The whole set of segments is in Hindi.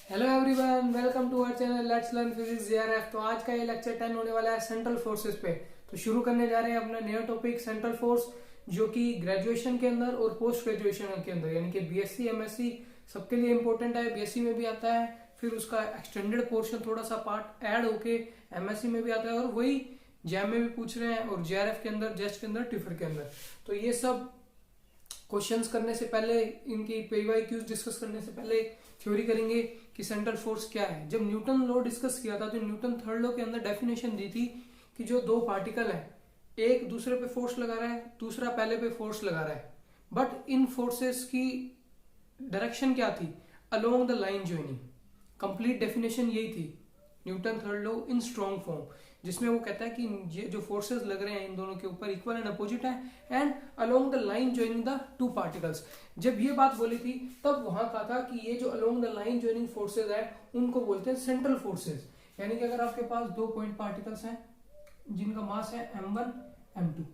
Hello everyone, welcome to our channel let's learn physics JRF. तो आज का ये लेक्चर 10 होने वाला है सेंट्रल फोर्सेस पे। तो शुरू करने जा रहे हैं अपना नया टॉपिक सेंट्रल फोर्स, जो कि ग्रेजुएशन के अंदर और पोस्ट ग्रेजुएशन के अंदर यानी कि बीएससी एमएससी सबके लिए इंपॉर्टेंट है। बीएससी में भी आता है, फिर उसका एक्सटेंडेड पोर्शन थोड़ा सा पार्ट ऐड होके एमएससी में भी आता है, और वही जैम में भी पूछ रहे हैं और जेआरएफ के अंदर, जेस्ट के अंदर, टिफर के अंदर। तो ये सब क्वेश्चंस करने से पहले, इनकी पीवाईक्यूज डिस्कस करने से पहले थ्योरी करेंगे कि सेंट्रल फोर्स क्या है। जब न्यूटन लॉ डिस्कस किया था तो न्यूटन थर्ड लॉ के अंदर डेफिनेशन दी थी कि जो दो पार्टिकल है, एक दूसरे पे फोर्स लगा रहा है, दूसरा पहले पे फोर्स लगा रहा है, बट इन फोर्सेस की डायरेक्शन क्या थी? Along the line joining. Complete definition यही थी Newton third law in strong form, जिसमें वो कहता है कि ये जो फोर्सेस लग रहे हैं इन दोनों के ऊपर इक्वल एंड अपोजिट है and along the line joining the two particles. जब ये बात बोली थी तब वहां कहा था कि ये जो along the line joining forces है उनको बोलते हैं सेंट्रल फोर्सेस। यानी कि अगर आपके पास दो पॉइंट पार्टिकल्स हैं जिनका मास है m1 m2,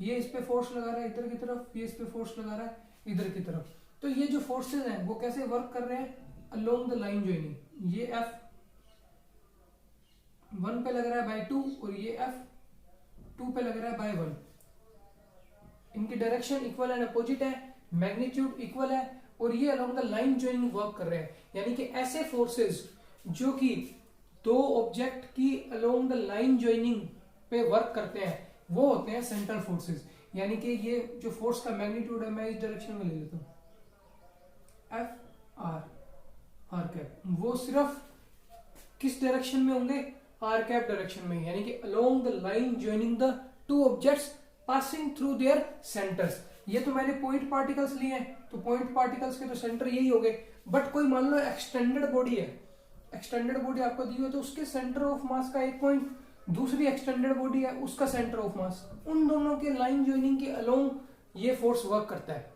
ये इस पे फोर्स लगा रहा है इधर की तरफ, ये इस पे फोर्स लगा रहा है इधर की तरफ, तो ये जो फोर्सेस हैं वो कैसे वर्क कर रहे हैं? Along the line joining. ये F1 पे लग रहा है बाय 2 और ये F2 पे लग रहा है बाय 1। इनकी डायरेक्शन इक्वल एंड अपोजिट है, मैग्नीट्यूड इक्वल है, और ये along the line joining work कर रहे हैं। यानी कि ऐसे फोर्सेस जो कि दो ऑब्जेक्ट की अलोंग द लाइन ज्वाइनिंग पे वर्क करते हैं वो होते हैं सेंट्रल फोर्सेस। यानी कि ये जो फोर्स का मैग्नीट्यूड है, मैं इस डायरेक्शन में ले लेता हूं एफ आर कैप, वो सिर्फ किस डायरेक्शन में होंगे? आर कैप डायरेक्शन में। यानी कि along the line joining the two objects passing through their centres. ये तो मैंने पॉइंट पार्टिकल्स लिए हैं, तो पॉइंट पार्टिकल्स के तो सेंटर यही हो गए, बट कोई मान लो एक्सटेंडेड बॉडी है, एक्सटेंडेड बॉडी आपको दी हुई है, तो उसके सेंटर ऑफ मास का एक पॉइंट, दूसरी एक्सटेंडेड बॉडी है उसका सेंटर ऑफ मास, उन दोनों के लाइन ज्वाइनिंग के अलोंग ये फोर्स वर्क करता है।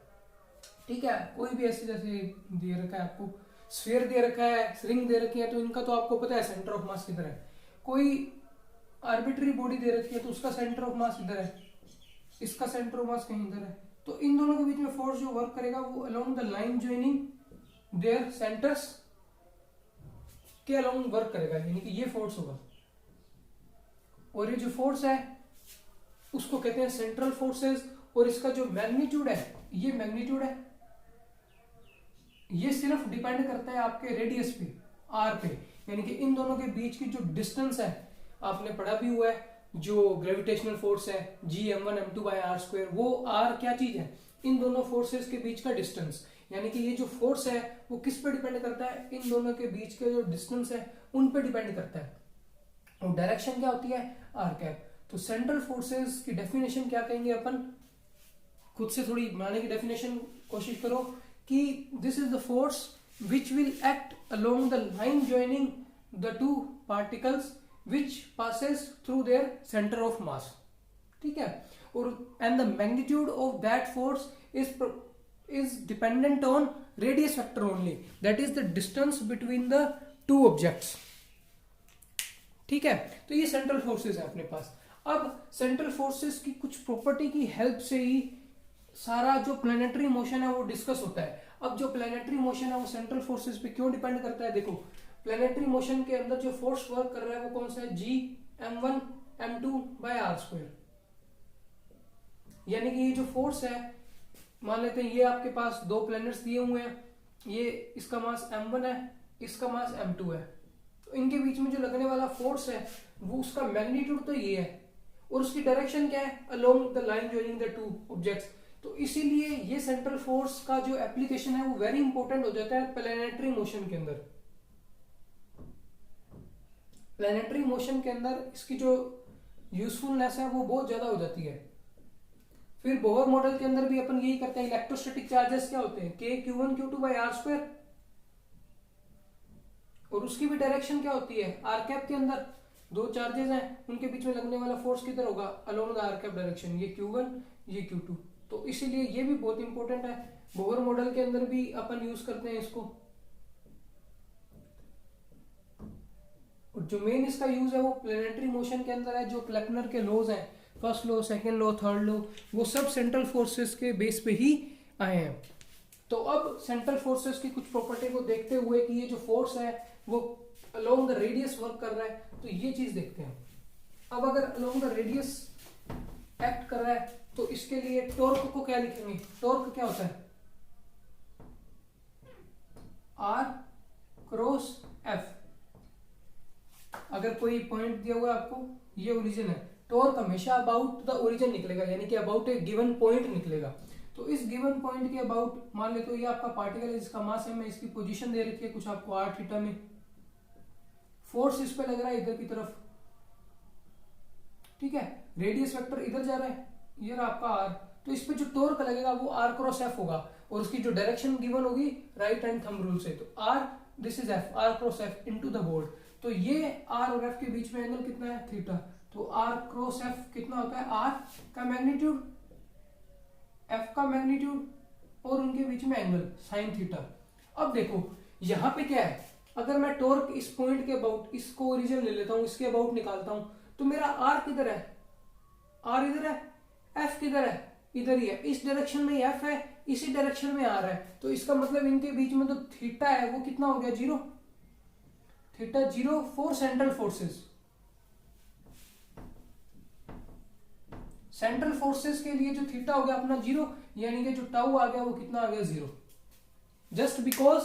ठीक है, कोई भी ऐसे जैसे दे रखा है आपको, स्फीयर दे रखा है, रिंग दे रखी है, तो इनका तो आपको पता है सेंटर ऑफ मास किधर है। कोई आर्बिट्री बॉडी दे रखी है तो उसका सेंटर ऑफ मास इधर है, इसका सेंटर ऑफ मास कहीं इधर है, तो इन दोनों के बीच में फोर्स जो वर्क करेगा वो along the line joining there centres के अलोंग वर्क करेगा, यानी कि ये फोर्स होगा। और ये जो फोर्स है उसको कहते हैं सेंट्रल फोर्सेस, और इसका जो मैग्नीट्यूड है, ये मैग्नीट्यूड है, ये सिर्फ डिपेंड करता है आपके रेडियस पे, आर पे। यानी कि इन दोनों के बीच की जो डिस्टेंस है, आपने पढ़ा भी हुआ है, जो ग्रेविटेशनल फोर्स है Gm1 m2 by r square, वो आर क्या चीज है? इन दोनों फोर्सेस के बीच का डिस्टेंस। यानी कि ये जो फोर्स है वो किस पे डिपेंड करता है? इन दोनों के बीच के जो डिस्टेंस है उन पे डिपेंड करता है। और डायरेक्शन क्या होती है? Are cap. तो सेंट्रल फोर्सेस की डेफिनेशन क्या कहेंगे अपन? खुद से थोड़ी बनाने की डेफिनेशन कोशिश करो कि this is the force which will act along the line joining the two particles which passes through their center of mass. ठीक है, और and the magnitude of that force is dependent on radius vector only, that is the distance between the two objects. ठीक है, तो ये सेंट्रल फोर्सेस है अपने पास। अब सेंट्रल फोर्सेस की कुछ प्रॉपर्टी की हेल्प से ही सारा जो प्लैनेटरी मोशन है वो डिस्कस होता है। अब जो प्लैनेटरी मोशन है वो सेंट्रल फोर्सेस पे क्यों डिपेंड करता है? देखो, प्लैनेटरी मोशन के अंदर जो फोर्स वर्क कर रहा है वो कौन सा है? Gm1 m2 by r square. यानी कि ये जो फोर्स है, मान लेते हैं ये आपके पास दो प्लैनेट्स दिए हुए हैं, ये इसका मास m1 है, इसका मास m2 है, तो इनके बीच में जो लगने वाला फोर्स है वो उसका मैग्नीट्यूड तो ये है, और उसकी डायरेक्शन क्या है? Along the line joining the two objects. तो इसीलिए ये सेंट्रल फोर्स का जो एप्लीकेशन है वो वेरी इंपॉर्टेंट हो जाता है प्लैनेटरी मोशन के अंदर। प्लैनेटरी मोशन के अंदर इसकी जो यूजफुलनेस है वो बहुत ज्यादा हो जाती है। फिर बोहर मॉडल के अंदर भी अपन यही करते हैं। इलेक्ट्रोस्टैटिक चार्जेस क्या होते हैं? K Q1 Q2 by r square, और उसकी भी डायरेक्शन क्या होती है? आर कैप के अंदर दो चार्जेस हैं, उनके बीच में लगने वाला फोर्स किधर होगा? Along the r cap direction, ये Q1 ये Q2। तो इसीलिए ये भी बहुत इंपॉर्टेंट है। बोहर मॉडल के अंदर भी अपन यूज करते हैं इसको। और जो मेन इसका यूज है वो प्लैनेटरी मोशन के अंदर है। जो क्लेपनर के लॉज हैं, first law, second law, third law, वो सब सेंट्रल फोर्सेस के बेस पे ही आए हैं। तो अब सेंट्रल फोर्सेस की कुछ प्रॉपर्टी को देखते हुए कि ये जो फोर्स है वो अलोंग द रेडियस वर्क कर रहा है, तो ये चीज देखते हैं। अब अगर अलोंग द रेडियस एक्ट कर रहा है तो इसके लिए टॉर्क को क्या लिखेंगे? टॉर्क क्या होता है? R cross f. अगर कोई पॉइंट दिया हुआ है आपको, ये ओरिजिन है, टॉर्क हमेशा अबाउट द ओरिजिन निकलेगा, यानी कि अबाउट ए गिवन पॉइंट निकलेगा। तो इस गिवन पॉइंट के अबाउट मान ले तो ये आपका पार्टिकल है जिसका मास है, मैं इसकी पोजीशन दे रखी है कुछ आपको आर थीटा में, फोर्स इस पे लग रहा है इधर की तरफ, ठीक है, रेडियस वेक्टर इधर जा रहा है, ये रहा आपका आर, तो इस पे जो टॉर्क लगेगा वो आर क्रॉस एफ होगा और उसकी जो डायरेक्शन गिवन होगी राइट हैंड थंब रूल से, तो r this is f, r cross f into the board. तो ये आर और एफ के बीच में एंगल कितना है? थीटा। तो आर क्रॉस एफ कितना होता है? आर का मैग्नीट्यूड, एफ का मैग्नीट्यूड और उनके बीच में एंगल साइन थीटा। अब देखो यहां पे क्या है, अगर मैं टॉर्क इस पॉइंट के अबाउट, इसको ओरिजिन ले लेता हूं, इसके अबाउट निकालता हूं, तो मेरा आर किधर है? आर इधर है, एफ किधर है? इधर ही है, इस डायरेक्शन में एफ है, इसी डायरेक्शन में आर है, तो इसका मतलब इनके बीच में तो थीटा है वो कितना हो गया? Zero. Theta zero for central forces. Central forces के लिए जो थीटा हो गया अपना जीरो, यानी कि जो टाउ आ गया वो कितना आ गया? Zero. Just because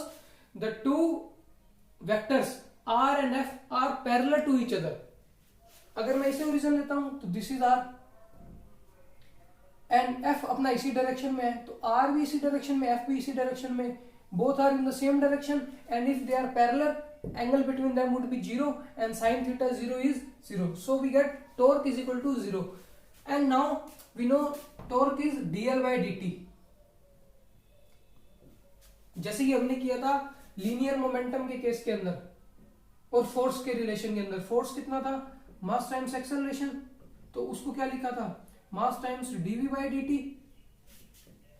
the two vectors r and f are parallel to each other. अगर मैं इसे ओरिजिन लेता हूं तो this is r and f अपना इसी डायरेक्शन में है, तो आर भी इसी डायरेक्शन में, एफ भी इसी डायरेक्शन में, both are in the same direction and if they are parallel angle between them would be 0 and sin theta 0 is 0, so we get torque is equal to 0 and now we know torque is dl by dt। जैसे कि हमने किया था लीनियर मोमेंटम के केस के अंदर और फोर्स के रिलेशन के अंदर, फोर्स कितना था? मास टाइम्स एक्सेलरेशन, तो उसको क्या लिखा था? मास टाइम्स dv by dt।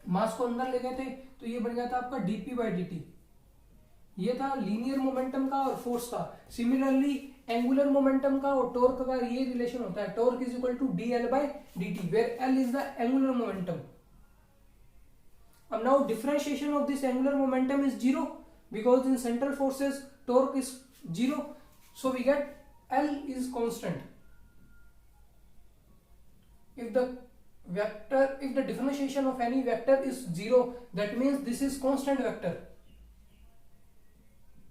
मास को अंदर ले गए थे तो ये बन गया था आपका dp by dt। ये था लीनियर मोमेंटम का और फोर्स का। सिमिलरली एंगुलर मोमेंटम का और टॉर्क का ये रिलेशन होता है, torque is equal to dl by dt where l is the angular momentum. अब now differentiation of this angular momentum is zero because in central forces torque is zero, so we get l is constant। if the differentiation of any vector is zero, that means this is constant vector।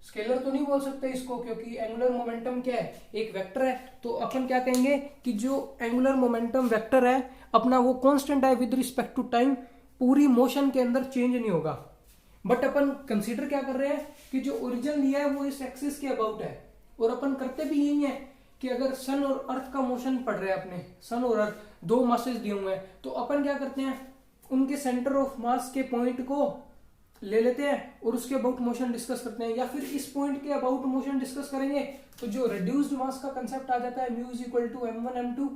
Scalar तो नहीं बोल सकते इसको क्योंकि एंगुलर मोमेंटम क्या है? एक वेक्टर है, तो अपन क्या कहेंगे कि जो एंगुलर मोमेंटम वेक्टर है अपना वो कांस्टेंट है विद रिस्पेक्ट टू टाइम, पूरी मोशन के अंदर चेंज नहीं होगा। बट अपन कंसीडर क्या कर रहे हैं कि जो ओरिजिन लिया है वो इस एक्सिस के अबाउट है, और अपन करते भी यही है कि अगर सन और अर्थ का मोशन पढ़ रहे हैं अपने, सन और अर्थ दो मासेस दिए हुए हैं, तो अपन क्या करते हैं उनके सेंटर ऑफ मास के पॉइंट को ले लेते हैं और उसके अबाउट मोशन डिस्कस करते हैं, या फिर इस पॉइंट के अबाउट मोशन डिस्कस करेंगे तो जो रिड्यूस्ड मास का कंसेप्ट आ जाता है mu is equal to m1 m2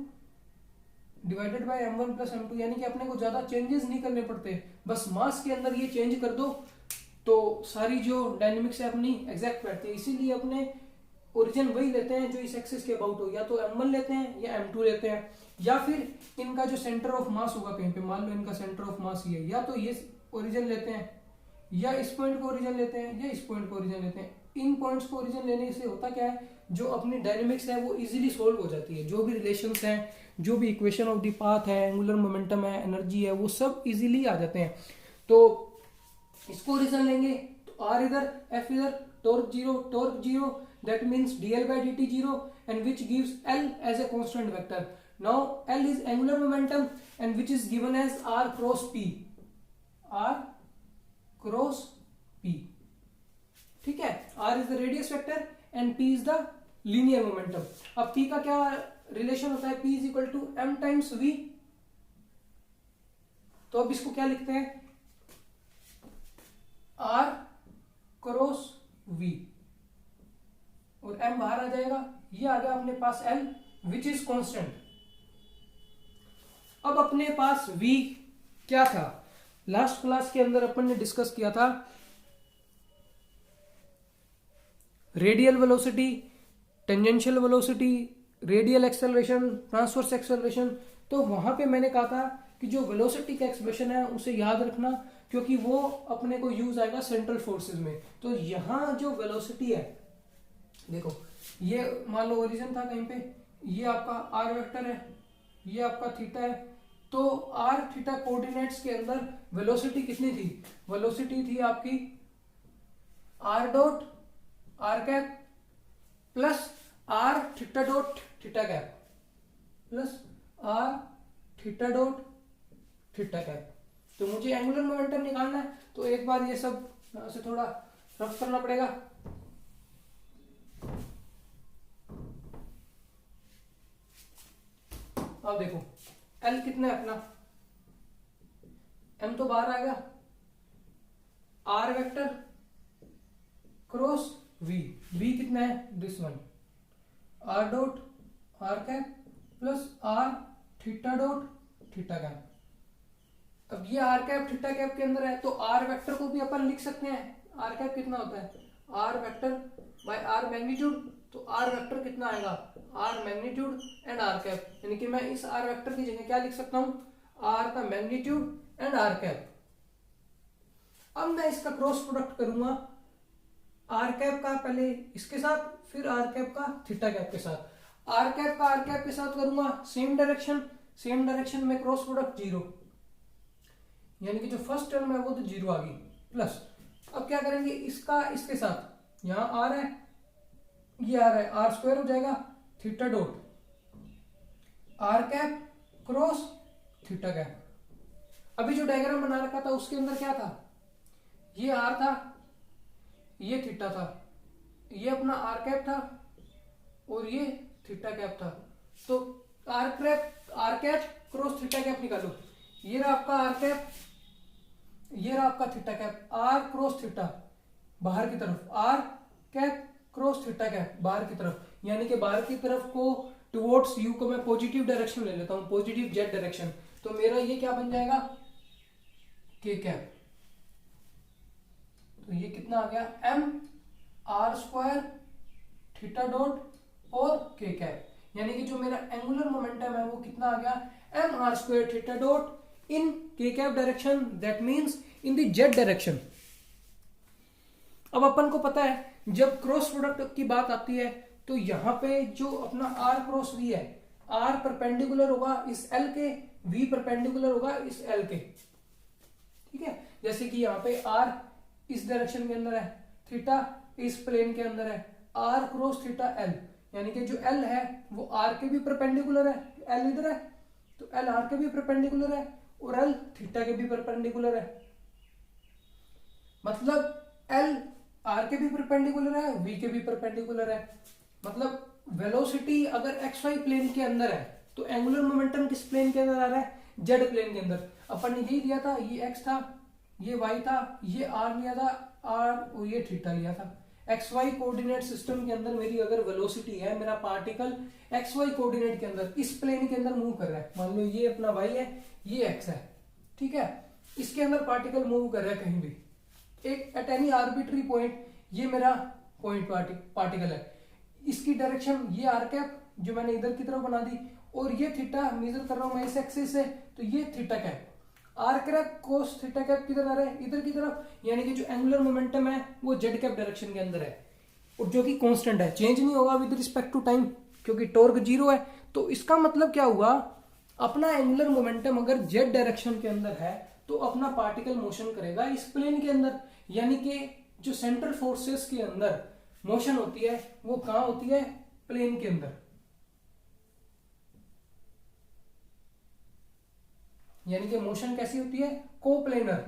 divided by m1 plus m2, यानी कि अपने को ज्यादा चेंजेस नहीं करने पड़ते, बस मास के अंदर ये चेंज कर दो तो सारी जो डायनेमिक्स है अपनी एग्जैक्ट बैठती है। इसीलिए अपने ओरिजिन वही लेते हैं जो इस एक्सिस के अबाउट हो, या तो m1 लेते हैं या m2 लेते हैं, या फिर इनका जो सेंटर ऑफ मास होगा कहीं पे, मान लो इनका सेंटर ऑफ मास ये, या तो ये ओरिजिन लेते हैं या इस पॉइंट को ओरिजिन लेते हैं या इस पॉइंट को ओरिजिन लेते हैं। इन पॉइंट्स को ओरिजिन लेने से होता क्या है, जो अपनी डायनेमिक्स है वो इजीली सोल्व हो जाती है, जो भी रिलेशंस हैं, जो भी इक्वेशन ऑफ द पाथ है, एंगुलर मोमेंटम है, एनर्जी है, वो सब इजीली आ जाते हैं। तो इसको ओरिजिन लेंगे तो आर इधर, एफ इधर, torque zero, that means dl by dt zero and which gives l as a constant vector. Now l is angular momentum and which is given as r cross p, r cross p, ठीक है। r is the radius vector and p is the linear momentum. अब p का क्या रिलेशन होता है? p is equal to m times v। तो अब इसको क्या लिखते हैं? r क्रॉस v, और m बाहर आ जाएगा, ये आ गया अपने पास l विच इज कांस्टेंट। अब अपने पास v क्या था? लास्ट क्लास के अंदर अपन ने डिस्कस किया था radial velocity, tangential velocity, radial acceleration, transverse acceleration. तो वहां पे मैंने कहा था कि जो वेलोसिटी का एक्सप्रेशन है उसे याद रखना क्योंकि वो अपने को यूज आएगा सेंट्रल फोर्सेस में। तो यहाँ जो वेलोसिटी है, देखो ये मान लो ओरिजिन था कहीं पे, ये आपका आर वेक्टर है, ये आपका थीटा है, तो आर थीटा कोऑर्डिनेट्स के अंदर वेलोसिटी कितनी थी? वेलोसिटी थी आपकी r dot r cap plus r theta dot theta cap plus r theta dot theta cap. तो मुझे एंगुलर मोमेंटम निकालना है, तो एक बार ये सब यहां से थोड़ा रफ करना पड़ेगा। अब देखो एल कितना है अपना, एम तो बाहर आ गया, r vector cross v, v कितना है this one, r dot r cap plus r theta dot theta cap. अब ये आर कैप थीटा कैप के अंदर है, तो आर वेक्टर को भी अपन लिख सकते हैं। आर कैप कितना होता है? R vector by r magnitude, तो आर वेक्टर कितना आएगा? R magnitude and r cap, यानी कि मैं इस आर वेक्टर की जगह क्या लिख सकता हूं? आर का मैग्नीट्यूड एंड आर कैप। अब मैं इसका क्रॉस प्रोडक्ट करूंगा आर कैप का पहले इसके साथ, फिर आर कैप का थीटा कैप के साथ। आर कैप का आर कैप के साथ करूंगा सेम डायरेक्शन में क्रॉस प्रोडक्ट 0, यानी कि जो फर्स्ट टर्म है वो तो 0 आ गई, प्लस अब क्या करेंगे इसका इसके साथ, यहां आर है, ये आर है, आर स्क्वायर हो जाएगा theta dot r cap cross theta cap. अभी जो डायग्राम बना रखा था उसके अंदर क्या था? ये आर था, ये थीटा था, ये अपना आर कैप था और ये थीटा कैप था। तो r cap cross theta cap निकालो, ये रहा आपका आर कैप, ये रहा आपका theta cap, r cross theta बाहर की तरफ, r cap cross theta cap बाहर की तरफ, यानी कि बाहर की तरफ को टुवर्ड्स यू को मैं पॉजिटिव डायरेक्शन ले लेता हूं, पॉजिटिव जेड डायरेक्शन। तो मेरा ये क्या बन जाएगा? के कैप। तो ये कितना आ गया? M r square theta dot और के कैप, यानी कि जो मेरा एंगुलर मोमेंटम है वो कितना आ गया? M r square theta dot in k cap direction, that means in the z direction। अब अपन को पता है जब क्रॉस प्रोडक्ट की बात आती है तो यहां पे जो अपना r क्रॉस v है, r परपेंडिकुलर होगा इस l के, v परपेंडिकुलर होगा इस l के, ठीक है। जैसे कि यहाँ पे r इस डायरेक्शन के अंदर है, थीटा इस प्लेन के अंदर है, r क्रॉस थीटा l, यानी कि जो l है वो r के भी परपेंडिकुलर है, l इधर है तो l r के भी परपेंडिकुलर है और L थीटा के भी परपेंडिकुलर है, मतलब L R के भी परपेंडिकुलर है, V के भी परपेंडिकुलर है। मतलब वेलोसिटी अगर XY प्लेन के अंदर है तो एंगुलर मोमेंटम किस प्लेन के अंदर आ रहा है? Z प्लेन के अंदर। अपन ने यही लिया था, ये X था, ये Y था, ये R लिया था, R और ये थीटा लिया था। XY कोऑर्डिनेट सिस्टम के अंदर मेरी अगर वेलोसिटी है, मेरा पार्टिकल XY कोऑर्डिनेट के अंदर इस प्लेन के अंदर मूव कर रहा है, मान लो ये अपना Y है, ये x है, ठीक है, इसके अंदर पार्टिकल मूव कर रहा है कहीं भी एक एट एनी आर्बिट्री पॉइंट, ये मेरा पॉइंट पार्टिकल है, इसकी डायरेक्शन ये आर कैप जो मैंने इधर की तरफ बना दी और ये थीटा मेजर कर रहा हूं मैं इस एक्सिस से, तो ये theta cap, are cap cos theta cap किधर आ रहा है? इधर की तरफ, यानी कि जो एंगुलर मोमेंटम है वो जेड कैप डायरेक्शन के अंदर है और जो कि कांस्टेंट है, चेंज नहीं होगा विद रिस्पेक्ट टू टाइम क्योंकि टॉर्क 0 है। तो इसका मतलब क्या हुआ? अपना एंगुलर मोमेंटम अगर जेड डायरेक्शन के अंदर है तो अपना पार्टिकल मोशन करेगा इस प्लेन के अंदर, यानी कि जो सेंट्रल फोर्सेस के अंदर मोशन होती है वो कहां होती है? प्लेन के अंदर, यानी कि मोशन कैसी होती है? कोप्लेनर।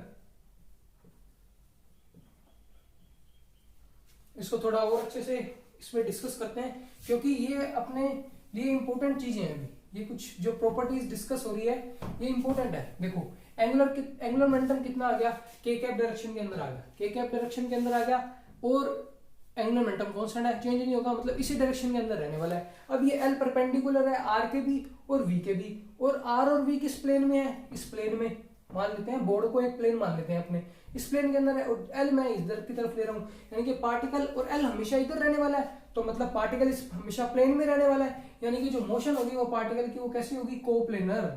इसको थोड़ा और अच्छे से इसमें डिस्कस करते हैं क्योंकि ये अपने लिए इंपॉर्टेंट चीजें हैं। अभी ये कुछ जो प्रॉपर्टीज डिस्कस हो रही है ये इंपॉर्टेंट है। देखो एंगुलर मोमेंटम कितना आ गया? के कैप डायरेक्शन के अंदर आ गया, के कैप डायरेक्शन के अंदर आ गया और एंगुलर मोमेंटम कांस्टेंट है, चेंज नहीं होगा, मतलब इसी डायरेक्शन के अंदर रहने वाला है। अब ये एल परपेंडिकुलर है आर के भी और वी के भी, और आर और वी किस प्लेन में है? इस प्लेन में मान लेते हैं, बोर्ड को एक प्लेन मान लेते हैं अपने, इस प्लेन के अंदर है और एल मैं इधर की तरफ ले रहा हूं, यानी कि पार्टिकल और एल हमेशा इधर रहने वाला है, तो मतलब पार्टिकल इस हमेशा प्लेन में रहने वाला है, यानी कि जो मोशन होगी वो पार्टिकल की वो कैसी होगी? Coplanar.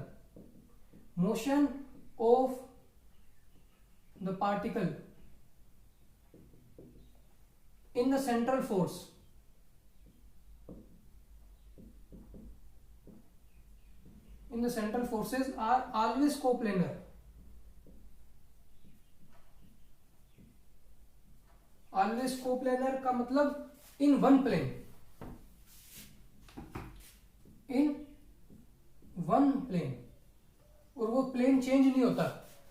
Motion of the particle in the central force forces are always coplanar. Always coplanar का मतलब in one plane. In one plane. और वो प्लेन चेंज नहीं होता.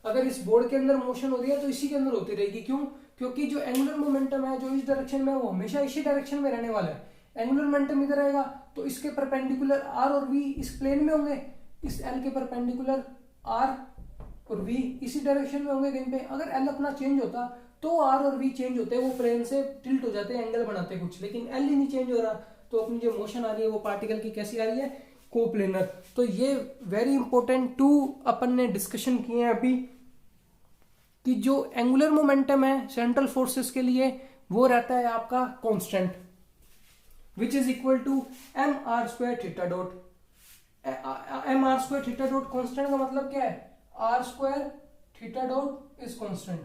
अगर इस बोर्ड के अंदर मोशन हो रही है तो इसी के अंदर होती रहेगी. क्यों? क्योंकि जो एंगुलर मोमेंटम है जो इस डायरेक्शन में है वो हमेशा इसी डायरेक्शन में रहने वाला है. एंगुलर मोमेंटम इधर आएगा तो इसके परपेंडिकुलर आर और वी इस प्लेन में होंगे. इस एल के परपेंडिकुलर आर और वी इसी डायरेक्शन में होंगे कहीं पे. अगर एल अपना चेंज होता तो आर और वी चेंज होते, वो प्लेन से टिल्ट हो जाते, एंगल बनाते कुछ. लेकिन एल ही नहीं चेंज हो रहा तो अपनी जो मोशन आ रही है वो पार्टिकल की कैसी आ रही है? कोप्लेनर. तो ये वेरी इंपॉर्टेंट टू अपन ने डिस्कशन किए हैं अभी कि जो एंगुलर मोमेंटम है सेंट्रल फोर्सेस के लिए वो रहता है आपका constant which is equal to m r square theta dot. M r square theta dot constant का मतलब क्या है? R square theta dot is constant.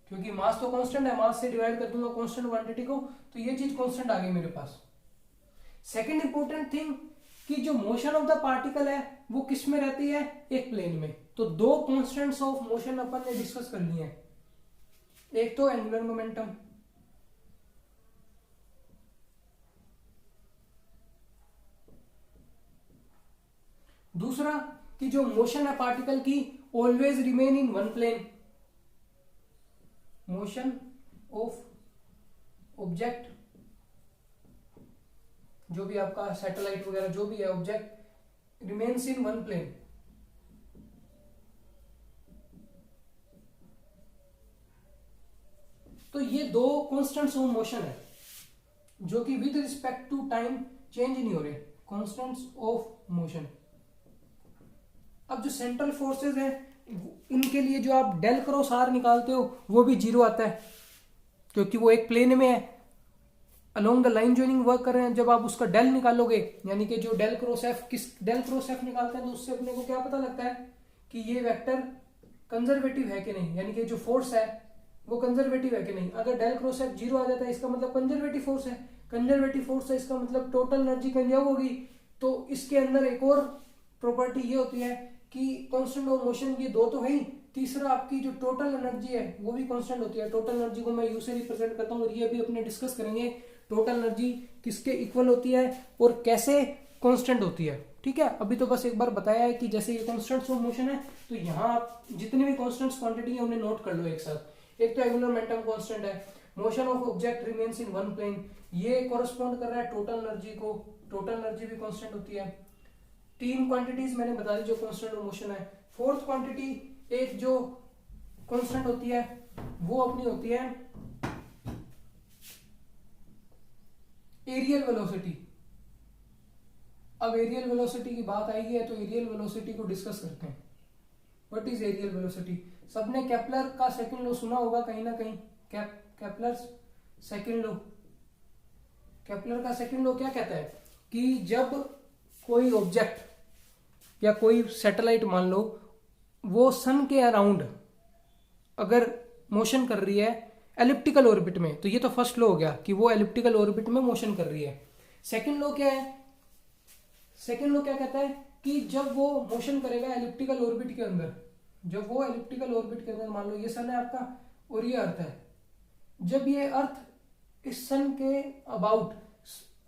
क्योंकि मास तो कांस्टेंट है, मास से डिवाइड कर दूंगा कांस्टेंट क्वांटिटी को तो ये चीज कांस्टेंट आ गई मेरे पास. सेकेंड इंपॉर्टेंट थिंग कि जो मोशन ऑफ द पार्टिकल है वो किस में रहती है? एक प्लेन में. तो दो कांस्टेंट्स ऑफ मोशन अपन ने डिस्कस कर लिए हैं. एक तो एंगुलर मोमेंटम, दूसरा कि जो मोशन है पार्टिकल की always remain in one plane. Motion of object जो भी आपका सैटेलाइट वगैरह जो भी है object remains in one plane. तो ये दो कांस्टेंट्स ऑफ मोशन है जो कि with respect to time change नहीं हो रहे. Constants of motion. अब जो सेंट्रल फोर्सेस हैं इनके लिए जो आप डेल क्रॉस आर निकालते हो वो भी जीरो आता है क्योंकि वो एक प्लेन में है, along the line joining work कर रहे हैं. जब आप उसका डेल निकालोगे यानी कि जो del cross f del cross f निकालते हैं तो उससे अपने को क्या पता लगता है कि ये वेक्टर कंजर्वेटिव है कि नहीं, यानी कि जो फोर्स है वो कंजर्वेटिव है कि नहीं. अगर डेल क्रॉस एफ जीरो आ जाता है इसका मतलब कंजर्वेटिव फोर्स है. कंजर्वेटिव फोर्स है इसका मतलब टोटल एनर्जी कंजर्व होगी. तो इसके अंदर एक और प्रॉपर्टी ये होती है कि कांस्टेंट ऑफ मोशन ये दो तो है ही, तीसरा आपकी जो टोटल एनर्जी है वो भी कांस्टेंट होती है. टोटल एनर्जी को मैं यू से रिप्रेजेंट करता हूँ और ये भी अपने डिस्कस करेंगे टोटल एनर्जी किसके इक्वल होती है और कैसे कांस्टेंट होती है. ठीक है, अभी तो बस एक बार बताया है कि जैसे ये कांस्टेंट्स ऑफ मोशन है तो यहाँ आप जितनी भी कांस्टेंट्स क्वांटिटी है उन्हें नोट कर लो एक साथ. एक तो एंगुलर मोमेंटम कांस्टेंट है, motion of object remains in one plane, ये कॉरेस्पॉन्ड कर रहा है टोटल एनर्जी को. टोटल एनर्जी भी कांस्टेंट होती है. तीन क्वांटिटीज मैंने बता दी जो कांस्टेंट ऑफ मोशन है. फोर्थ क्वांटिटी एक जो कांस्टेंट होती है वो अपनी होती है एरियल वेलोसिटी. अब एरियल वेलोसिटी की बात आएगी है तो एरियल वेलोसिटी को डिस्कस करते हैं. What is areal velocity? सबने केपलर का सेकंड लॉ सुना होगा कहीं ना कहीं. Kepler second law. केपलर का सेकंड लॉ क्या कहता है कि जब कोई ऑब्जेक्ट या कोई सैटेलाइट मान लो वो सन के अराउंड अगर मोशन कर रही है एलिप्टिकल ऑर्बिट में, तो ये तो फर्स्ट लॉ हो गया कि वो एलिप्टिकल ऑर्बिट में मोशन कर रही है. सेकंड लॉ क्या है? सेकंड लॉ क्या कहता है कि जब वो मोशन करेगा एलिप्टिकल ऑर्बिट के अंदर, जब वो एलिप्टिकल ऑर्बिट के अंदर मान लो ये सन है आपका और ये अर्थ है, जब ये अर्थ इस सन के अबाउट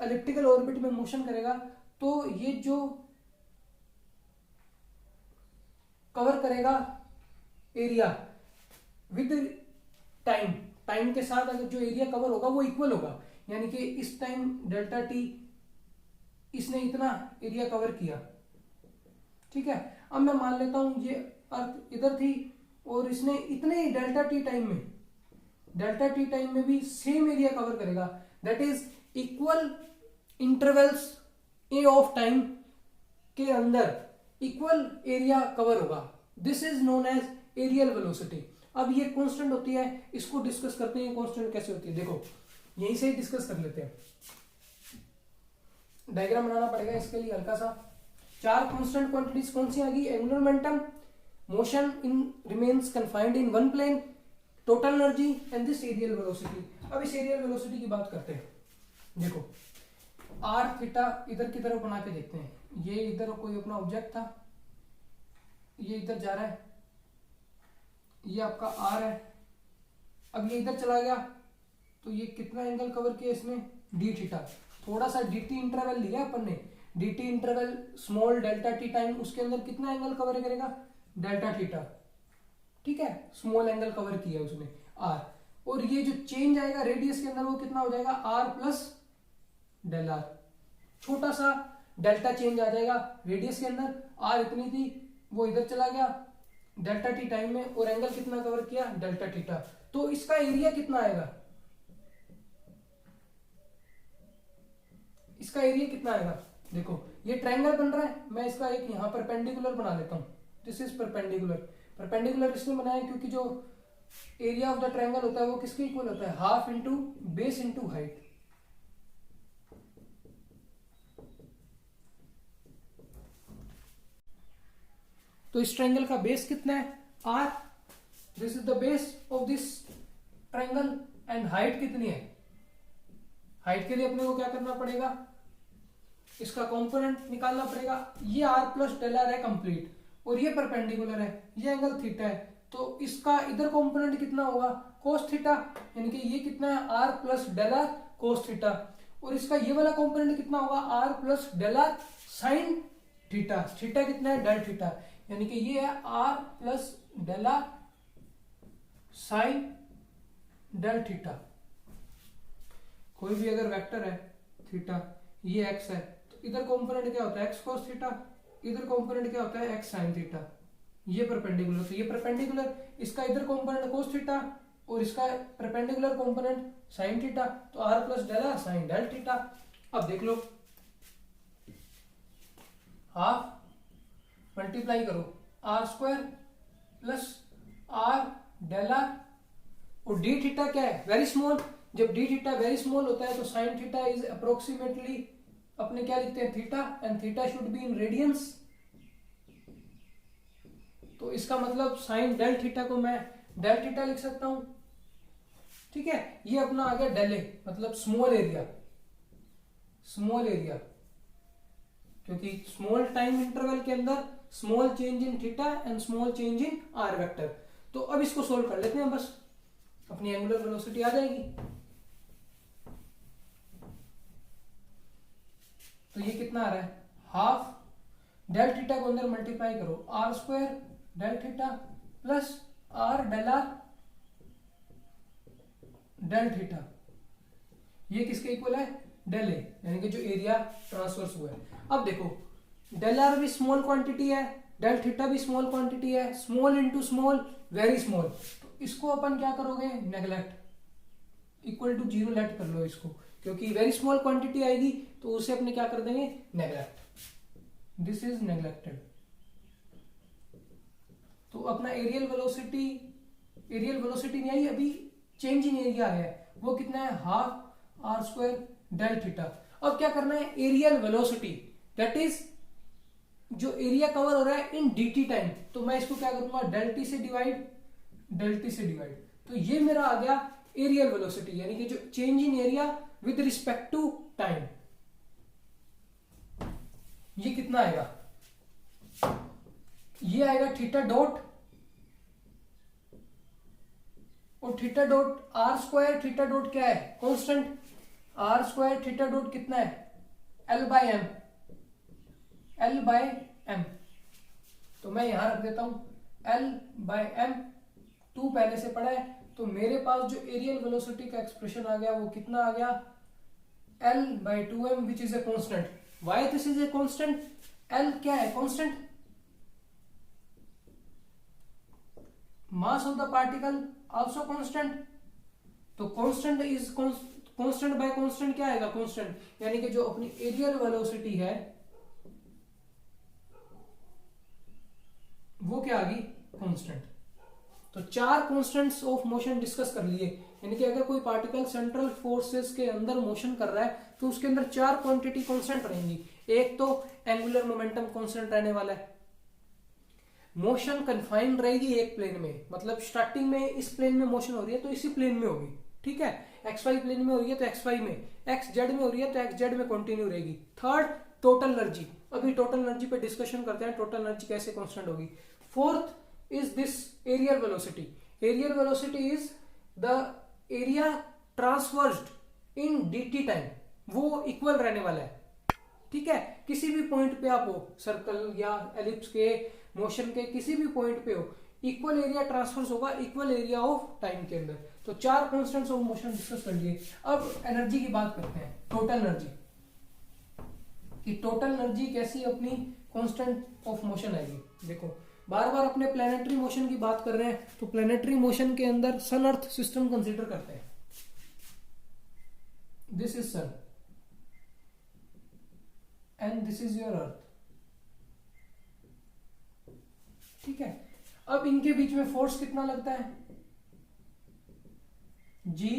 एलिप्टिकल ऑर्बिट में मोशन करेगा तो ये जो कवर करेगा एरिया विद टाइम, टाइम के साथ अगर जो एरिया कवर होगा वो इक्वल होगा. यानी कि इस टाइम डेल्टा टी इसने इतना एरिया कवर किया. ठीक है, अब मैं मान लेता हूं ये अर्थ इधर थी और इसने इतने ही डेल्टा टी टाइम में भी सेम एरिया कवर करेगा. That is equal intervals a of time के अंदर इक्वल एरिया कवर होगा. This is known as areal velocity. अब ये कांस्टेंट होती है, इसको डिस्कस करते हैं कांस्टेंट कैसे होती है. देखो यहीं से ही डिस्कस कर लेते हैं. डायग्राम बनाना पड़ेगा इसके लिए हल्का सा. चार कांस्टेंट क्वांटिटीज कौन सी आ गई? Angular momentum, motion in remains confined in one plane, total energy and this areal velocity. अब इस एरियल वेलोसिटी की बात करते हैं। देखो आर थीटा इधर की तरफ बना के देखते हैं। ये इधर कोई अपना ऑब्जेक्ट था, ये इधर जा रहा है, ये आपका आर है। अब ये इधर चला गया तो ये कितना एंगल कवर किया इसने, डी थीटा। थोड़ा सा dt इंटरवल लिया अपन ने, dt interval small delta T time, उसके अंदर कितना एंगल कवर करेगा, डेल्टा थीटा। ठीक है, स्मॉल एंगल कवर किया उसने आर। और ये जो चेंज आएगा रेडियस के अंदर वो कितना हो जाएगा, आर प्लस डेल आर। छोटा सा डेल्टा चेंज आ जाएगा रेडियस के अंदर, आर इतनी थी वो इधर चला गया डेल्टा टी टाइम में, और एंगल कितना कवर किया, डेल्टा थीटा। तो इसका एरिया कितना आएगा, इसका एरिया कितना आएगा। देखो ये ट्रायंगल बन रहा है, मैं इसका एक यहां परपेंडिकुलर बना लेता हूं। This is perpendicular. परपेंडिकुलर इसलिए बनाया क्योंकि जो एरिया ऑफ द ट्रायंगल होता है वो किसके इक्वल होता है, half into base into height. तो इस ट्रायंगल का बेस कितना है, r. This is the base of this triangle and height कितनी है। हाइट के लिए अपने को क्या करना पड़ेगा, इसका कंपोनेंट निकालना पड़ेगा। ये आर प्लस डेल आर है कंप्लीट, और ये परपेंडिकुलर है, ये एंगल थीटा है। तो इसका इधर कंपोनेंट कितना होगा, कोस थीटा, यानी कि ये कितना है, r plus del r cos theta. और इसका ये वाला कंपोनेंट कितना होगा, r plus del r sine theta. Theta कितना है, डेल थीटा, यानी कि ये है r plus del r sine del theta. कोई भी अगर वेक्टर है थीटा, ये एक्स है, तो इधर कंपोनेंट क्या होता है, एक्स कोस थीटा, इधर कंपोनेंट क्या होता है, एक्स साइन थीटा। ये परपेंडिकुलर, तो ये परपेंडिकुलर, इसका इधर कंपोनेंट कोस थीटा और इसका परपेंडिकुलर कंपोनेंट साइन थीटा। तो r plus del r sine del theta. अब देख लो, हाफ मल्टीप्लाई करो r square plus r del r, और डी थीटा क्या है, वेरी स्मॉल। जब डी थीटा वेरी स्मॉल होता है तो साइन थीटा इज अप्रोक्सीमेटली, अपने क्या लिखते हैं, theta, and theta should be in radiance. तो इसका मतलब साइन डेल थीटा को मैं डेल थीटा लिख सकता हूं। ठीक है, ये अपना आ गया डेल ए, मतलब स्मॉल एरिया। स्मॉल एरिया क्योंकि स्मॉल टाइम इंटरवल के अंदर small change in theta and small change in are vector. तो अब इसको सोल्व कर लेते हैं, बस अपनी एंगुलर वेलोसिटी आ जाएगी। तो ये कितना आ रहा है, हाफ डेल थीटा को अंदर मल्टीप्लाई करो, r square del theta plus r del r del theta. ये किसके इक्वल है, डेल ए, यानी कि जो एरिया ट्रांसवर्स हुआ है। अब देखो डेल आर भी स्मॉल क्वांटिटी है, डेल थीटा भी स्मॉल क्वांटिटी है, small into small very small. तो इसको अपन क्या करोगे, नेगलेक्ट, इक्वल टू जीरो लेट कर लो इसको, क्योंकि वेरी स्मॉल क्वांटिटी आएगी तो उसे अपने क्या कर देंगे, नेगलेक्ट। This is neglected. तो अपना एरियल वेलोसिटी नहीं आई, अभी चेंज इन एरिया है, वो कितना है, half r square del theta. अब क्या करना है, एरियल वेलोसिटी, दैट इज जो एरिया कवर हो रहा है इन dt टाइम। तो मैं इसको क्या करूंगा, डेल टी से डिवाइड, डेल टी से डिवाइड। तो ये मेरा आ गया एरियल वेलोसिटी, यानी कि जो change in area with respect to time. ये कितना आएगा, ये आएगा थीटा डॉट, और theta dot r square, theta dot क्या है, constant, r square theta dot कितना है, l by m, l by m. तो मैं यहां रख देता हूं एल बाय एम, 2 पहले से पढ़ा है। तो मेरे पास जो एरियल वेलोसिटी का एक्सप्रेशन आ गया वो कितना आ गया, L by 2m which is a constant. Why this is a constant, L क्या है, constant, mass of the particle also constant. तो constant is constant by constant क्या आएगा, कांस्टेंट, यानी कि जो अपनी एरियल वेलोसिटी है वो क्या आ गई, कांस्टेंट। तो 4 कांस्टेंट्स ऑफ मोशन डिस्कस कर लिए, यानी कि अगर कोई पार्टिकल सेंट्रल फोर्सेस के अंदर मोशन कर रहा है तो उसके अंदर 4 क्वांटिटी कांस्टेंट रहेंगी। एक तो एंगुलर मोमेंटम कांस्टेंट रहने वाला है, मोशन कन्फाइंड रहेगी एक प्लेन में, मतलब स्टार्टिंग में इस प्लेन में मोशन हो रही है तो इसी प्लेन में होगी, ठीक है। एक्स वाई प्लेन में हो रही है तो एक्स वाई में, एक्स जेड में हो रही है तो एक्स जेड में कंटिन्यू रहेगी। Third, total energy. अभी टोटल एनर्जी पे डिस्कशन करते हैं, टोटल एनर्जी कैसे कांस्टेंट होगी। Fourth is this areal velocity. Areal velocity is the area transversed in dt time, वो इक्वल रहने वाला है, ठीक है। किसी भी पॉइंट पे आप हो, सर्कल या एलिप्स के, मोशन के किसी भी पॉइंट पे हो, इक्वल एरिया ट्रांसफर्स होगा इक्वल एरिया ऑफ टाइम के अंदर। तो 4 कांस्टेंट्स ऑफ मोशन डिस्कस कर लिए। अब एनर्जी की बात करते हैं, टोटल एनर्जी, कि टोटल एनर्जी कैसी अपनी कांस्टेंट ऑफ मोशन आएगी। देखो बार बार अपने प्लैनेटरी मोशन की बात कर रहे हैं, तो प्लैनेटरी मोशन के अंदर सन अर्थ सिस्टम कंसीडर करते हैं। This is sun and this is your earth, ठीक है। अब इनके बीच में फोर्स कितना लगता है, जी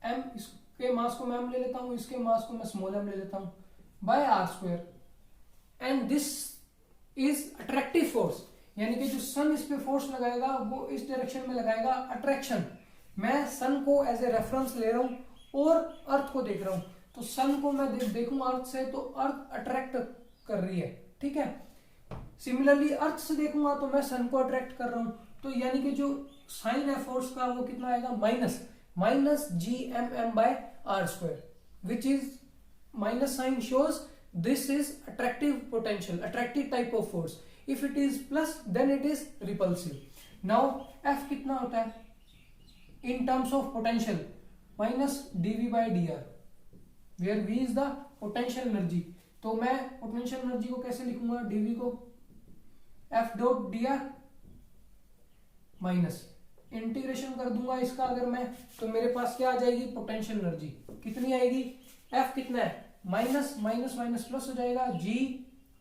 एम, इसके मास को मैं एम ले लेता हूं, इसके मास को मैं स्मॉल एम ले लेता हूं, by are square. And this is attractive force, यानी कि जो सन इस पे फोर्स लगाएगा वो इस डायरेक्शन में लगाएगा अट्रैक्शन। मैं सन को एज ए रेफरेंस ले रहा हूं और अर्थ को देख रहा हूं, तो सन को मैं देखूंगा अर्थ से तो अर्थ अट्रैक्ट कर रही है, ठीक है। सिमिलरली अर्थ से देखूंगा तो मैं सन को अट्रैक्ट कर रहा हूं, तो यानी कि जो साइन है फोर्स का वो कितना आएगा, minus g m m by are square, which is minus sign shows this is attractive potential, attractive type of force. If it is plus then it is repulsive. Now f कितना होता है in terms of potential, minus d v by d r, where v is the potential energy. तो मैं पोटेंशियल एनर्जी को कैसे लिखूंगा, डीवी को f dot d r minus integration कर दूंगा इसका अगर मैं, तो मेरे पास क्या आ जाएगी, पोटेंशियल एनर्जी कितनी आएगी, एफ कितना है, माइनस माइनस माइनस प्लस हो जाएगा, जी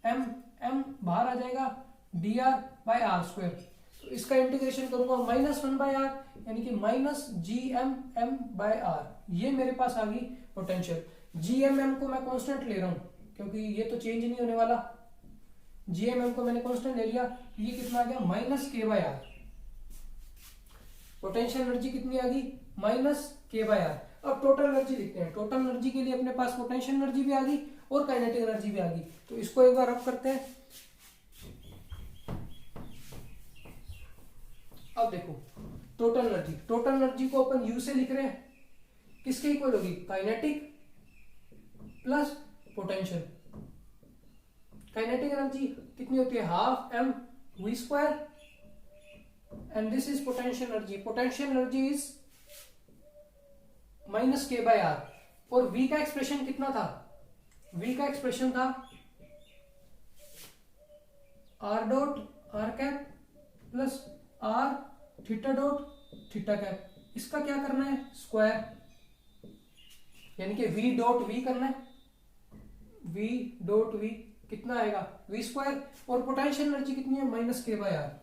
एम एम बाहर आ जाएगा, d r by are square. तो इसका इंटीग्रेशन करूंगा -1 बाय आर, यानी कि minus g m m by r, ये मेरे पास आ गई पोटेंशियल। जी एम एम को मैं कांस्टेंट ले रहा हूं क्योंकि ये तो चेंज नहीं होने वाला, जी एम एम को मैंने कांस्टेंट ले लिया, ये कितना आ गया, माइनस के बाय आर। पोटेंशियल एनर्जी कितनी आ गई, माइनस के बाय आर। अब टोटल एनर्जी लिखते हैं। टोटल एनर्जी के लिए अपने पास पोटेंशियल एनर्जी भी आ गई और काइनेटिक एनर्जी भी आ गई, तो इसको एक बार रब करते हैं। अब देखो टोटल एनर्जी को अपन यू से लिख रहे हैं, किसके इक्वल होगी, kinetic plus potential. Kinetic energy कितनी होती है, half m v square, and this is potential energy. Potential energy is minus के बाय आर। और वी का एक्सप्रेशन कितना था, वी का एक्सप्रेशन था r dot r cap plus r theta dot theta cap. इसका क्या करना है, स्क्वायर, यानी कि वी डॉट वी करना है, वी डॉट वी कितना आएगा, वी स्क्वायर। और पोटेंशियल एनर्जी कितनी है, माइनस के बाय आर।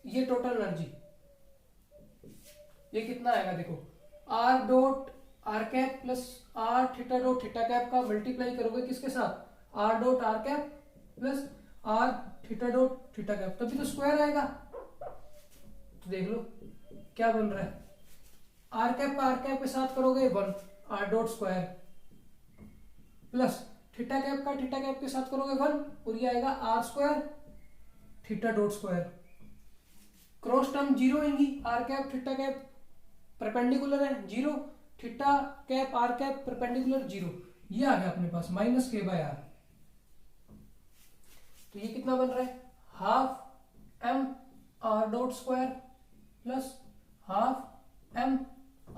ये टोटल एनर्जी, ये कितना आएगा, देखो r dot r cap plus r theta dot theta cap का मल्टीप्लाई करोगे किसके साथ, r dot r cap plus r theta dot theta cap, तभी तो स्क्वायर आएगा। तो देख लो क्या बन रहा है, आर कैप का आर कैप के साथ करोगे 1 R dot square plus theta cap का थीटा कैप के साथ करोगे 1 और ये आएगा R square theta dot square. Cross term zero होंगी, R cap theta cap perpendicular है 0, theta cap are cap perpendicular 0, ये आ गया अपने पास माइनस के बाय आर। तो ये कितना बन रहा है, half M R dot square plus half M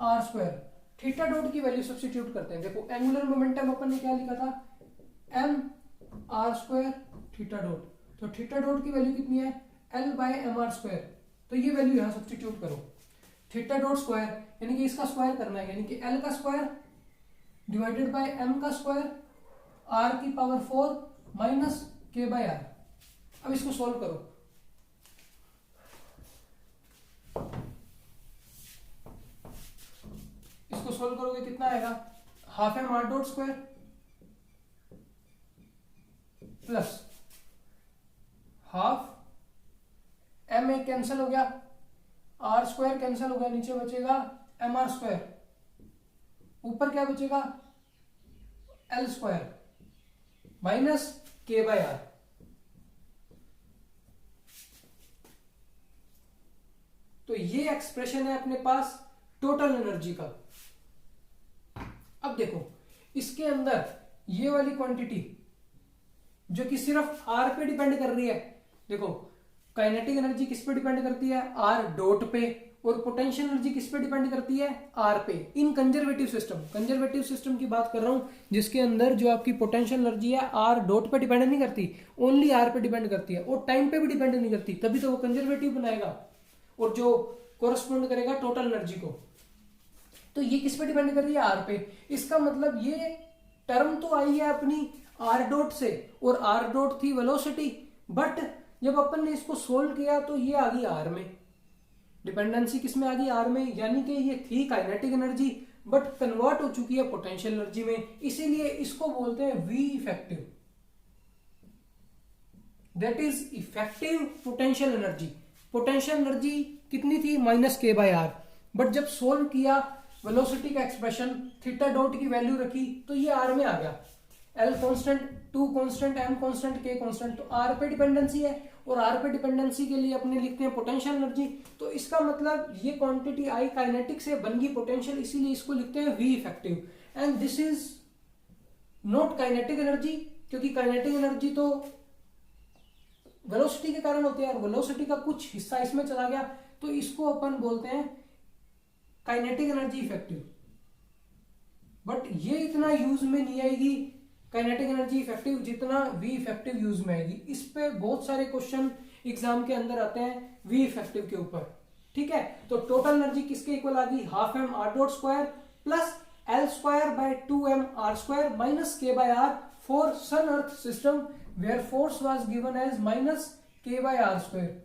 r square. Theta dot की वैल्यू सब्स्टिट्यूट करते हैं। देखो एंगुलर मोमेंटम अपन ने क्या लिखा था, m r square theta dot, तो थीटा डॉट की वैल्यू कितनी है, l by m r square. तो ये वैल्यू यहां सब्स्टिट्यूट करो, थीटा डॉट स्क्वायर यानी कि इसका स्क्वायर करना है, यानी कि एल का स्क्वायर डिवाइडेड बाय एम का स्क्वायर आर की पावर 4 माइनस के बाय आर। अब इसको सॉल्व करो, इसको सॉल्व करोगे कितना आएगा, half M R dot square plus r square cancel होगा, नीचे बचेगा एम आर स्क्वायर, ऊपर क्या बचेगा एल स्क्वायर माइनस के बाय आर। तो ये एक्सप्रेशन है अपने पास टोटल एनर्जी का। अब देखो इसके अंदर ये वाली क्वांटिटी जो कि सिर्फ आर पे डिपेंड कर रही है, देखो काइनेटिक एनर्जी किस पे डिपेंड करती है, आर डॉट पे, और पोटेंशियल एनर्जी किस पे डिपेंड करती है, आर पे। इन कंजर्वेटिव सिस्टम की बात कर रहा हूं जिसके अंदर जो आपकी पोटेंशियल एनर्जी है आर डॉट पे डिपेंड नहीं करती, ओनली आर पे डिपेंड करती है, और टाइम पे भी डिपेंड नहीं करती, तभी तो वो कंजर्वेटिव बनाएगा और जो कोरस्पोंड करेगा टोटल एनर्जी को। तो ये किस पे डिपेंड कर रही है, आर पे। इसका मतलब ये टर्म तो आई है अपनी आर डॉट से, और आर डॉट थी वेलोसिटी, बट जब अपन ने इसको सोल्व किया तो ये आ गई आर में, डिपेंडेंसी किस में आ गई, आर में। यानी कि ये थी काइनेटिक एनर्जी बट कन्वर्ट हो चुकी है पोटेंशियल एनर्जी में, इसीलिए इसको बोलते हैं V effective, that is effective potential energy. Potential energy कितनी थी, माइनस के बाय आर, बट जब सोल्व किया वेलोसिटी का एक्सप्रेशन, थीटा डॉट की वैल्यू रखी तो ये आर में आ गया। L constant, two constant, m constant, k constant, तो आर पे डिपेंडेंसी है, और आर पे डिपेंडेंसी के लिए अपने लिखते हैं पोटेंशियल एनर्जी। तो इसका मतलब ये क्वांटिटी आई काइनेटिक से बन गई पोटेंशियल, इसीलिए इसको लिखते हैं V effective. And this is not kinetic energy, क्योंकि काइनेटिक एनर्जी तो वेलोसिटी के कारण होती है, और वेलोसिटी का कुछ हिस्सा इसमें चला गया, तो इसको अपन बोलते हैं काइनेटिक एनर्जी इफेक्टिव। बट ये इतना यूज में नहीं आएगी काइनेटिक एनर्जी इफेक्टिव जितना वी इफेक्टिव यूज में आएगी। इस पे बहुत सारे क्वेश्चन एग्जाम के अंदर आते हैं वी इफेक्टिव के ऊपर, ठीक है। तो टोटल एनर्जी किसके इक्वल आ गई, half M R dot square plus L square by 2m R square minus के by R for sun earth system where force was given as minus के by are square,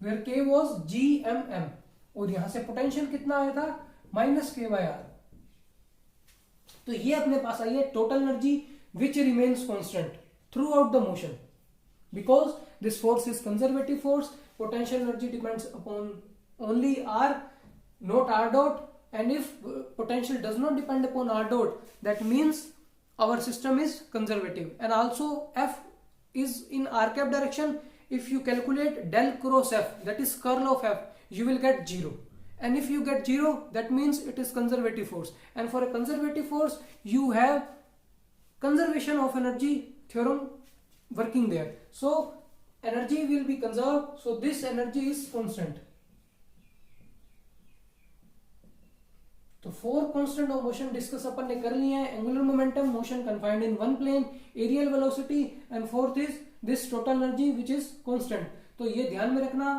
where K was GMM, और यहां से पोटेंशियल कितना आया था, माइनस के बाय आर। तो ये अपने पास आई है total energy which remains constant throughout the motion, because this force is conservative force, potential energy depends upon only r, not r dot, and if potential does not depend upon r dot, that means our system is conservative. And also f is in r cap direction. If you calculate del cross f, that is curl of f, you will get 0, and if you get 0, that means it is conservative force, and for a conservative force you have conservation of energy theorem working there, so energy will be conserved, so this energy is constant. तो 4 constant of motion डिस्कस अपन ने कर लिए हैं, angular momentum, motion confined in one plane, areal velocity, and fourth is this total energy which is constant. तो ये ध्यान में रखना,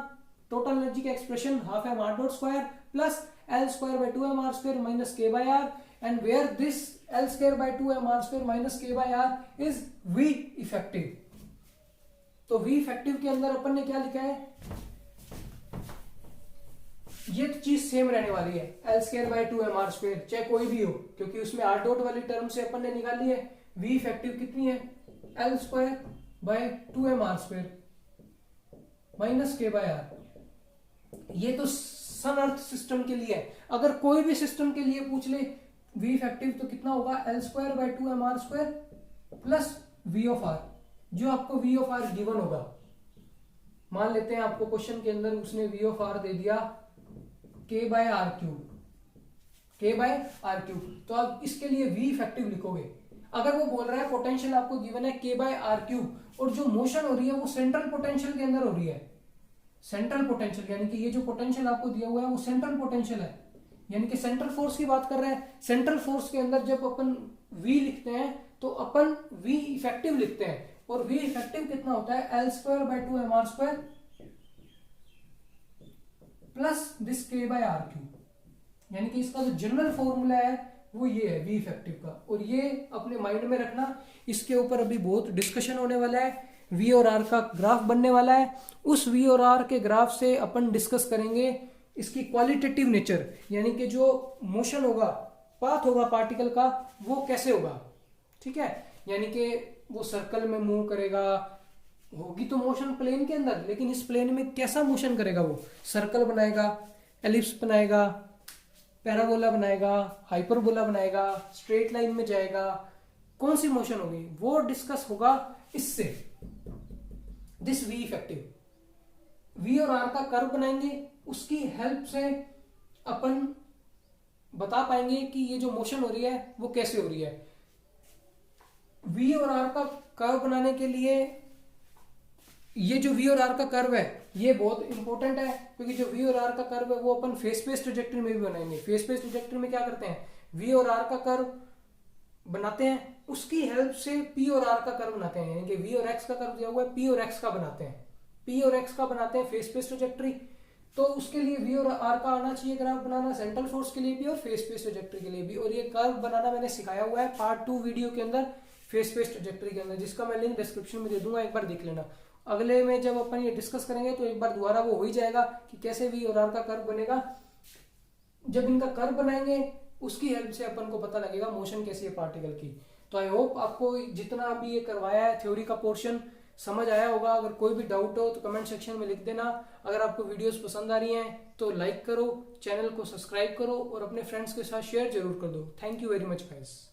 टोटल एनर्जी का expression half M R dot square plus L square by 2m R square minus के by R, and where this L square by 2m r square minus k by r is V effective। तो V effective के अंदर अपन ने क्या लिखा है, ये तो चीज सेम रहने वाली है, L square by 2m r square चाहे कोई भी हो, क्योंकि उसमें r डॉट वाली टर्म से अपन ने निकाली है। V effective कितनी है, L square by 2m r square minus k by r। ये तो सन अर्थ सिस्टम के लिए है, अगर कोई भी सिस्टम के लिए पूछ ले वी इफेक्टिव तो कितना होगा, L square by 2m r square plus V of r, जो आपको वी ऑफ आर गिवन होगा। मान लेते हैं आपको क्वेश्चन के अंदर उसने वी ऑफ आर दे दिया k by r cube, k by r cube, तो आप इसके लिए वी इफेक्टिव लिखोगे। अगर वो बोल रहा है पोटेंशियल आपको गिवन है k बाय आर क्यूब, और जो मोशन हो रही है वो सेंट्रल पोटेंशियल के अंदर हो रही है, सेंट्रल पोटेंशियल, यानी कि ये जो पोटेंशियल आपको दिया हुआ है वो सेंट्रल पोटेंशियल है, यानी कि सेंट्रल फोर्स की बात कर रहे हैं। सेंट्रल फोर्स के अंदर जब अपन V लिखते हैं तो अपन V इफेक्टिव लिखते हैं, और V इफेक्टिव कितना होता है, L square by 2m r square plus this k by r cube, यानी कि इसका जो जनरल फॉर्मूला है वो ये है V इफेक्टिव का, और ये अपने माइंड में रखना। इसके ऊपर अभी बहुत डिस्कशन होने वाला है, V और R का ग्राफ बनने वाला है, उस V और R के ग्राफ से अपन डिस्कस करेंगे इसकी क्वालिटेटिव नेचर, यानी कि जो मोशन होगा, पाथ होगा पार्टिकल का, वो कैसे होगा, ठीक है। यानी कि वो सर्कल में मूव करेगा, होगी तो मोशन प्लेन के अंदर, लेकिन इस प्लेन में कैसा मोशन करेगा, वो सर्कल बनाएगा एलिप्स बनाएगा, पैराबोला बनाएगा, हाइपरबोला बनाएगा, स्ट्रेट लाइन में जाएगा, कौन सी मोशन होगी वो डिस्कस होगा इससे, दिस वी इफेक्टिव। वी और आर का कर्व बनाएंगे, उसकी हेल्प से अपन बता पाएंगे कि ये जो मोशन हो रही है वो कैसे हो रही है। वी और आर का कर्व बनाने के लिए ये जो वी और आर का कर्व है ये बहुत इंपॉर्टेंट है, क्योंकि जो वी और आर का कर्व है वो अपन फेस स्पेस ट्रैजेक्टरी में भी बनाएंगे। फेस स्पेस ट्रैजेक्टरी में क्या करते हैं, वी और आर का कर्व बनाते हैं, उसकी हेल्प से पी और आर का कर्व बनाते हैं, यानी कि वी और एक्स का कर्व दिया हुआ है, पी और एक्स का बनाते हैं, पी और एक्स का बनाते हैं फेस स्पेस ट्रैजेक्टरी। तो उसके लिए वी और आर का आना चाहिए ग्राफ बनाना, सेंट्रल फोर्स के लिए भी और फेस स्पेस ट्रैजेक्टरी के लिए भी। और ये कर्व बनाना मैंने सिखाया हुआ है पार्ट 2 वीडियो के अंदर फेस स्पेस ट्रैजेक्टरी के अंदर, जिसका मैं लिंक डिस्क्रिप्शन में दे दूंगा, एक बार देख लेना। अगले में जब अपन ये डिस्कस करेंगे तो एक बार दोबारा वो हो ही जाएगा कि कैसे वी और आर का कर्व बनेगा। जब इनका कर्व बनाएंगे उसकी हेल्प से अपन को पता लगेगा मोशन कैसी है पार्टिकल की। तो आई होप आपको जितना अभी ये करवाया है थ्योरी का पोर्शन समझ आया होगा। अगर कोई भी डाउट हो तो कमेंट सेक्शन में लिख देना। अगर आपको वीडियोस पसंद आ रही हैं तो लाइक करो, चैनल को सब्सक्राइब करो और अपने फ्रेंड्स के साथ शेयर जरूर कर दो। Thank you very much guys.